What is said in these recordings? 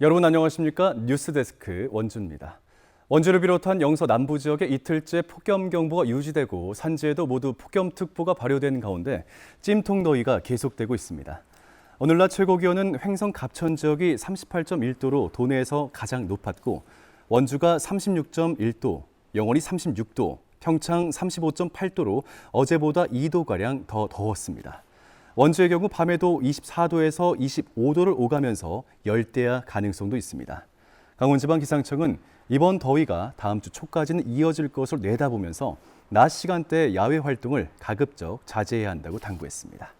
여러분 안녕하십니까? 뉴스데스크 원주입니다. 원주를 비롯한 영서 남부 지역에 이틀째 폭염경보가 유지되고 산지에도 모두 폭염특보가 발효된 가운데 찜통더위가 계속되고 있습니다. 오늘 낮 최고 기온은 횡성 갑천 지역이 38.1도로 도내에서 가장 높았고 원주가 36.1도, 영월이 36도, 평창 35.8도로 어제보다 2도가량 더 더웠습니다. 원주의 경우 밤에도 24도에서 25도를 오가면서 열대야 가능성도 있습니다. 강원지방기상청은 이번 더위가 다음 주 초까지는 이어질 것으로 내다보면서 낮 시간대 야외 활동을 가급적 자제해야 한다고 당부했습니다.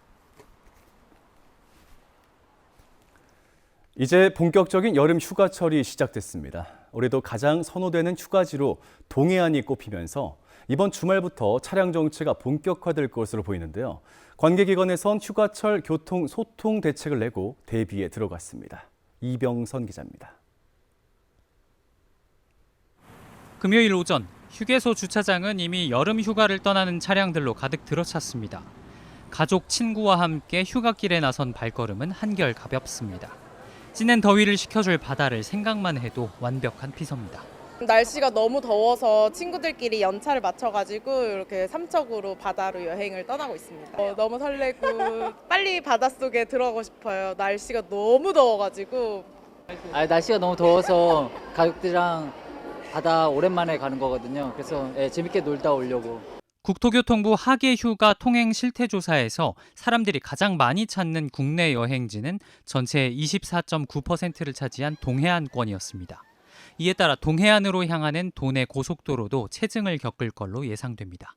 이제 본격적인 여름 휴가철이 시작됐습니다. 올해도 가장 선호되는 휴가지로 동해안이 꼽히면서 이번 주말부터 차량 정체가 본격화될 것으로 보이는데요. 관계기관에선 휴가철 교통 소통 대책을 내고 대비에 들어갔습니다. 이병선 기자입니다. 금요일 오전 휴게소 주차장은 이미 여름 휴가를 떠나는 차량들로 가득 들어찼습니다. 가족, 친구와 함께 휴가길에 나선 발걸음은 한결 가볍습니다. 찌는 더위를 식혀줄 바다를 생각만 해도 완벽한 피서입니다. 날씨가 너무 더워서 친구들끼리 연차를 맞춰가지고 이렇게 삼척으로 바다로 여행을 떠나고 있습니다. 너무 설레고 빨리 바닷속에 들어가고 싶어요. 날씨가 너무 더워가지고. 날씨가 너무 더워서 가족들이랑 바다 오랜만에 가는 거거든요. 그래서 재밌게 놀다 오려고. 국토교통부 하계휴가 통행 실태조사에서 사람들이 가장 많이 찾는 국내 여행지는 전체의 24.9%를 차지한 동해안권이었습니다. 이에 따라 동해안으로 향하는 도내 고속도로도 체증을 겪을 걸로 예상됩니다.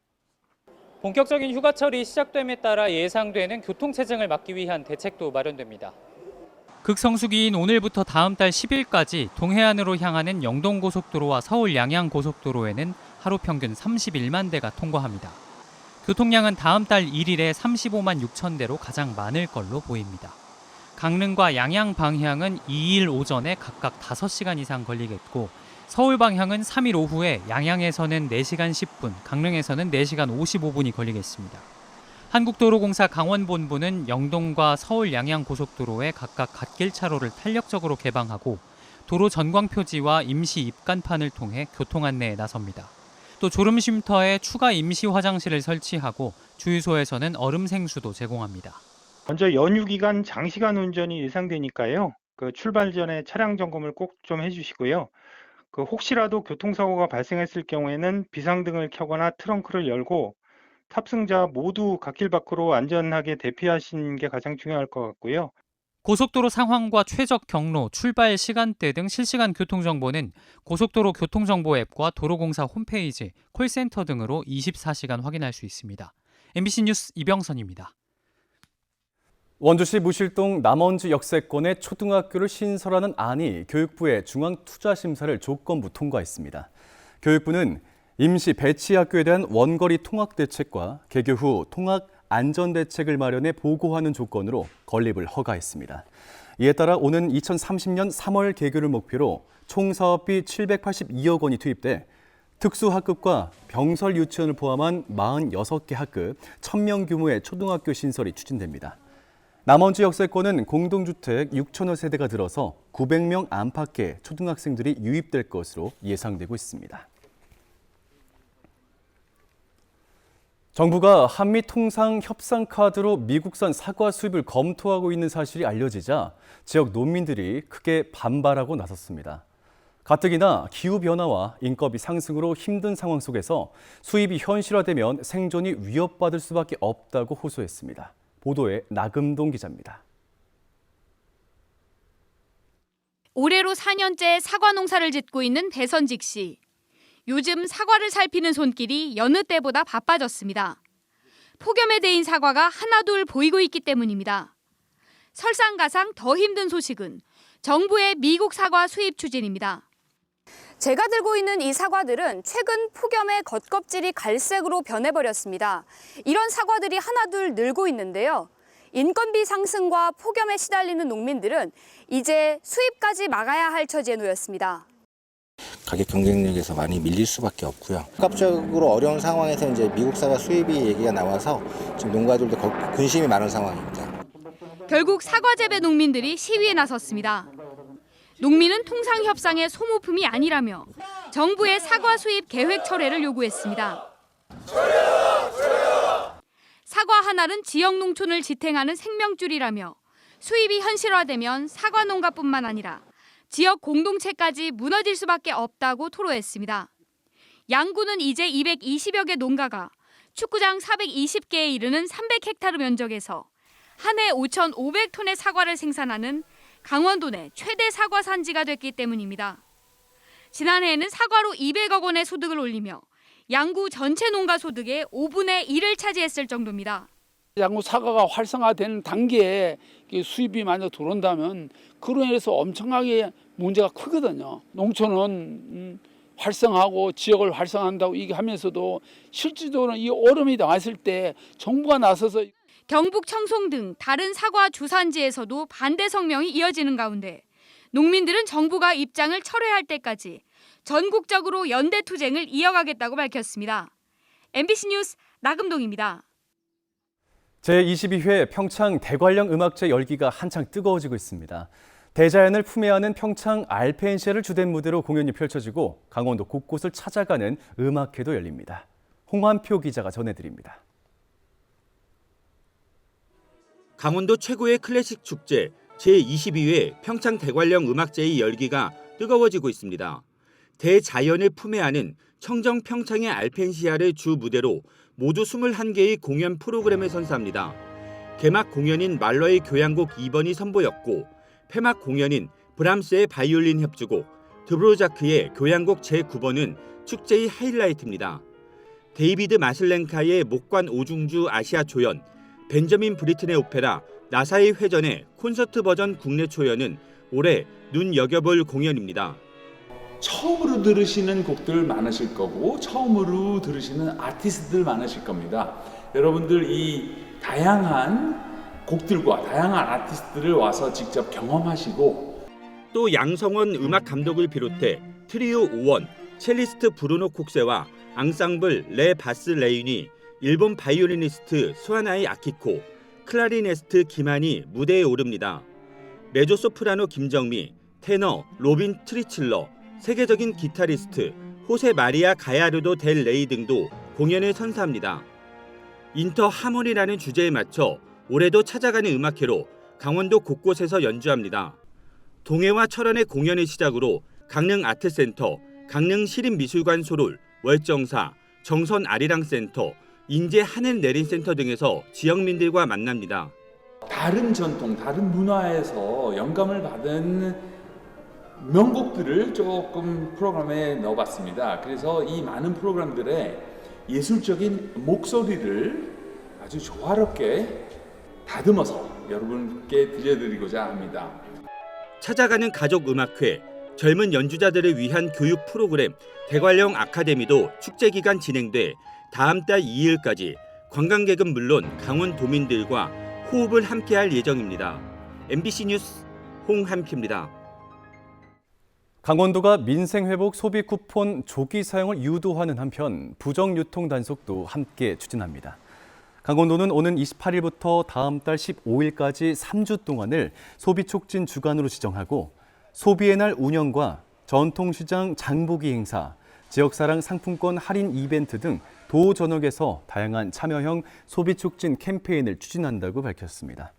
본격적인 휴가철이 시작됨에 따라 예상되는 교통체증을 막기 위한 대책도 마련됩니다. 극성수기인 오늘부터 다음 달 10일까지 동해안으로 향하는 영동고속도로와 서울 양양고속도로에는 하루 평균 31만 대가 통과합니다. 교통량은 다음 달 1일에 35만 6천 대로 가장 많을 걸로 보입니다. 강릉과 양양 방향은 2일 오전에 각각 5시간 이상 걸리겠고 서울 방향은 3일 오후에 양양에서는 4시간 10분, 강릉에서는 4시간 55분이 걸리겠습니다. 한국도로공사 강원본부는 영동과 서울 양양 고속도로에 각각 갓길 차로를 탄력적으로 개방하고 도로 전광표지와 임시 입간판을 통해 교통 안내에 나섭니다. 또 졸음쉼터에 추가 임시 화장실을 설치하고 주유소에서는 얼음 생수도 제공합니다. 먼저 연휴 기간 장시간 운전이 예상되니까요. 출발 전에 차량 점검을 꼭 좀 해주시고요. 혹시라도 교통사고가 발생했을 경우에는 비상등을 켜거나 트렁크를 열고 탑승자 모두 갓길 밖으로 안전하게 대피하시는 게 가장 중요할 것 같고요. 고속도로 상황과 최적 경로, 출발 시간대 등 실시간 교통정보는 고속도로 교통정보 앱과 도로공사 홈페이지, 콜센터 등으로 24시간 확인할 수 있습니다. MBC 뉴스 이병선입니다. 원주시 무실동 남원주 역세권에 초등학교를 신설하는 안이 교육부의 중앙투자심사를 조건부 통과했습니다. 교육부는 임시 배치학교에 대한 원거리 통학대책과 개교 후 통학 안전대책을 마련해 보고하는 조건으로 건립을 허가했습니다. 이에 따라 오는 2030년 3월 개교를 목표로 총 사업비 782억 원이 투입돼 특수학급과 병설 유치원을 포함한 46개 학급 1,000명 규모의 초등학교 신설이 추진됩니다. 남원주 역세권은 공동주택 6천여 세대가 들어서 900명 안팎의 초등학생들이 유입될 것으로 예상되고 있습니다. 정부가 한미통상협상카드로 미국산 사과 수입을 검토하고 있는 사실이 알려지자 지역 농민들이 크게 반발하고 나섰습니다. 가뜩이나 기후변화와 인건비 상승으로 힘든 상황 속에서 수입이 현실화되면 생존이 위협받을 수밖에 없다고 호소했습니다. 보도에 나금동 기자입니다. 올해로 4년째 사과 농사를 짓고 있는 배선직 씨. 요즘 사과를 살피는 손길이 여느 때보다 바빠졌습니다. 폭염에 데인 사과가 하나둘 보이고 있기 때문입니다. 설상가상 더 힘든 소식은 정부의 미국 사과 수입 추진입니다. 제가 들고 있는 이 사과들은 최근 폭염에 겉껍질이 갈색으로 변해버렸습니다. 이런 사과들이 하나둘 늘고 있는데요. 인건비 상승과 폭염에 시달리는 농민들은 이제 수입까지 막아야 할 처지에 놓였습니다. 가격 경쟁력에서 많이 밀릴 수밖에 없고요. 복합적으로 어려운 상황에서 이제 미국 사과 수입이 얘기가 나와서 지금 농가들도 근심이 많은 상황입니다. 결국 사과 재배 농민들이 시위에 나섰습니다. 농민은 통상협상의 소모품이 아니라며 정부의 사과 수입 계획 철회를 요구했습니다. 사과 한 알은 지역 농촌을 지탱하는 생명줄이라며 수입이 현실화되면 사과 농가뿐만 아니라 지역 공동체까지 무너질 수밖에 없다고 토로했습니다. 양구는 이제 220여 개 농가가 축구장 420개에 이르는 300헥타르 면적에서 한 해 5,500톤의 사과를 생산하는 강원도 내 최대 사과 산지가 됐기 때문입니다. 지난해에는 사과로 200억 원의 소득을 올리며 양구 전체 농가 소득의 5분의 1을 차지했을 정도입니다. 양구 사과가 활성화되는 단계에 수입이 만약 들어온다면 그로 인해서 엄청나게 문제가 크거든요. 농촌은 활성화하고 지역을 활성화한다고 얘기하면서도 실질적으로 이 얼음이 나왔을 때 정부가 나서서 경북 청송 등 다른 사과 주산지에서도 반대 성명이 이어지는 가운데 농민들은 정부가 입장을 철회할 때까지 전국적으로 연대 투쟁을 이어가겠다고 밝혔습니다. MBC 뉴스 나금동입니다. 제22회 평창 대관령 음악제 열기가 한창 뜨거워지고 있습니다. 대자연을 품에 안은 평창 알펜시아를 주된 무대로 공연이 펼쳐지고 강원도 곳곳을 찾아가는 음악회도 열립니다. 홍환표 기자가 전해드립니다. 강원도 최고의 클래식 축제 제22회 평창 대관령 음악제의 열기가 뜨거워지고 있습니다. 대자연을 품에 안은 청정 평창의 알펜시아를 주 무대로 모두 21개의 공연 프로그램을 선사합니다. 개막 공연인 말러의 교향곡 2번이 선보였고 폐막 공연인 브람스의 바이올린 협주곡, 드브로자크의 교향곡 제9번은 축제의 하이라이트입니다. 데이비드 마슬렌카의 목관 오중주 아시아 초연, 벤저민 브리튼의 오페라 나사의 회전의 콘서트 버전 국내 초연은 올해 눈여겨볼 공연입니다. 처음으로 들으시는 곡들 많으실 거고 처음으로 들으시는 아티스트들 많으실 겁니다. 여러분들 이 다양한 곡들과 다양한 아티스트들을 와서 직접 경험하시고 또 양성원 음악 감독을 비롯해 트리오 오원, 첼리스트 브루노 콕세와 앙상블 레 바스 레윤이 일본 바이올리니스트 수아나이 아키코, 클라리네스트 김한이 무대에 오릅니다. 메조소프라노 김정미, 테너 로빈 트리칠러, 세계적인 기타리스트 호세 마리아 가야르도 델 레이 등도 공연을 선사합니다. 인터 하모니라는 주제에 맞춰 올해도 찾아가는 음악회로 강원도 곳곳에서 연주합니다. 동해와 철원의 공연을 시작으로 강릉 아트센터, 강릉 시립미술관 소롤, 월정사, 정선 아리랑센터, 인제 하늘 내린 센터 등에서 지역민들과 만납니다. 다른 전통, 다른 문화에서 영감을 받은 명곡들을 조금 프로그램에 넣어봤습니다. 그래서 이 많은 프로그램들의 예술적인 목소리를 아주 조화롭게 다듬어서 여러분께 들려드리고자 합니다. 찾아가는 가족 음악회, 젊은 연주자들을 위한 교육 프로그램 대관령 아카데미도 축제 기간 진행돼 다음 달 2일까지 관광객은 물론 강원도민들과 호흡을 함께할 예정입니다. MBC 뉴스 홍한표입니다. 강원도가 민생회복 소비 쿠폰 조기 사용을 유도하는 한편 부정 유통 단속도 함께 추진합니다. 강원도는 오는 28일부터 다음 달 15일까지 3주 동안을 소비 촉진 주간으로 지정하고 소비의 날 운영과 전통시장 장보기 행사, 지역사랑 상품권 할인 이벤트 등 도 전역에서 다양한 참여형 소비 촉진 캠페인을 추진한다고 밝혔습니다.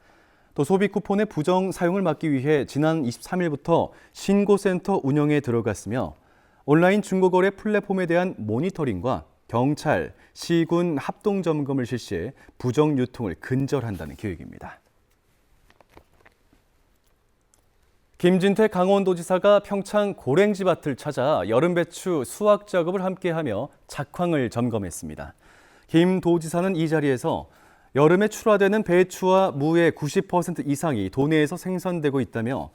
또 소비 쿠폰의 부정 사용을 막기 위해 지난 23일부터 신고센터 운영에 들어갔으며 온라인 중고거래 플랫폼에 대한 모니터링과 경찰, 시군 합동 점검을 실시해 부정 유통을 근절한다는 계획입니다. 김진태 강원도지사가 평창 고랭지 밭을 찾아 여름 배추 수확 작업을 함께하며 작황을 점검했습니다. 김 도지사는 이 자리에서 여름에 출하되는 배추와 무의 90% 이상이 도내에서 생산되고 있다며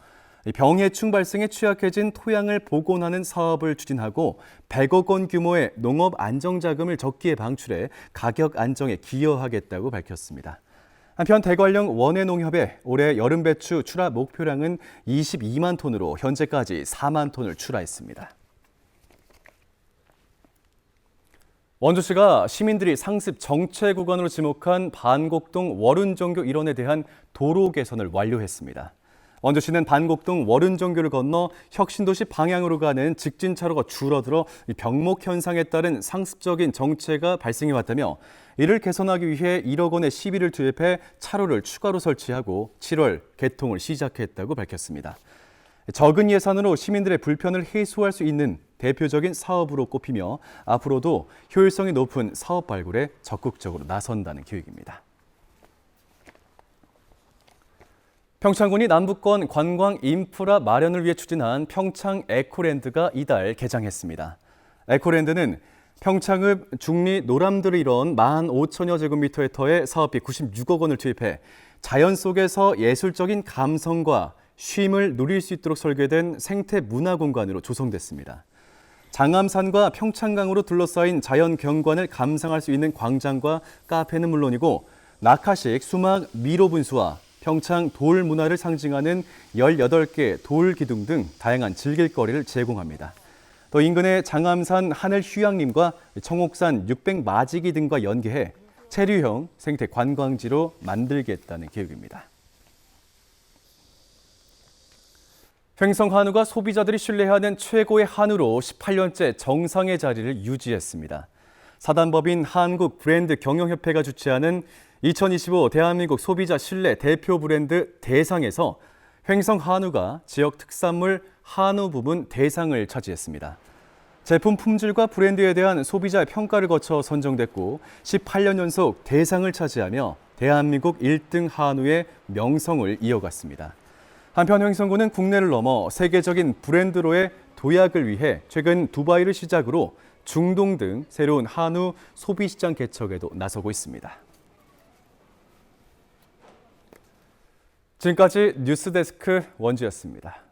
병해충 발생에 취약해진 토양을 복원하는 사업을 추진하고 100억 원 규모의 농업 안정자금을 적기에 방출해 가격 안정에 기여하겠다고 밝혔습니다. 한편 대관령 원예농협의 올해 여름 배추 출하 목표량은 22만 톤으로 현재까지 4만 톤을 출하했습니다. 원주시가 시민들이 상습 정체 구간으로 지목한 반곡동 월운정교 일원에 대한 도로 개선을 완료했습니다. 원주시는 반곡동 월운정교를 건너 혁신도시 방향으로 가는 직진차로가 줄어들어 병목 현상에 따른 상습적인 정체가 발생해 왔다며 이를 개선하기 위해 1억 원의 시비를 투입해 차로를 추가로 설치하고 7월 개통을 시작했다고 밝혔습니다. 적은 예산으로 시민들의 불편을 해소할 수 있는 대표적인 사업으로 꼽히며 앞으로도 효율성이 높은 사업 발굴에 적극적으로 나선다는 계획입니다. 평창군이 남부권 관광 인프라 마련을 위해 추진한 평창 에코랜드가 이달 개장했습니다. 에코랜드는 평창읍 중리 노람들을 이뤄 15,000여 제곱미터의 터에 사업비 96억 원을 투입해 자연 속에서 예술적인 감성과 쉼을 누릴 수 있도록 설계된 생태 문화 공간으로 조성됐습니다. 장암산과 평창강으로 둘러싸인 자연 경관을 감상할 수 있는 광장과 카페는 물론이고 낙하식 수막 미로 분수와 평창 돌 문화를 상징하는 18개 돌 기둥 등 다양한 즐길거리를 제공합니다. 또 인근의 장암산 하늘 휴양림과 청옥산 600마지기 등과 연계해 체류형 생태 관광지로 만들겠다는 계획입니다. 횡성 한우가 소비자들이 신뢰하는 최고의 한우로 18년째 정상의 자리를 유지했습니다. 사단법인 한국브랜드경영협회가 주최하는 2025 대한민국 소비자 신뢰 대표 브랜드 대상에서 횡성 한우가 지역 특산물 한우 부문 대상을 차지했습니다. 제품 품질과 브랜드에 대한 소비자의 평가를 거쳐 선정됐고 18년 연속 대상을 차지하며 대한민국 1등 한우의 명성을 이어갔습니다. 한편 횡성군은 국내를 넘어 세계적인 브랜드로의 도약을 위해 최근 두바이를 시작으로 중동 등 새로운 한우 소비시장 개척에도 나서고 있습니다. 지금까지 뉴스데스크 원주였습니다.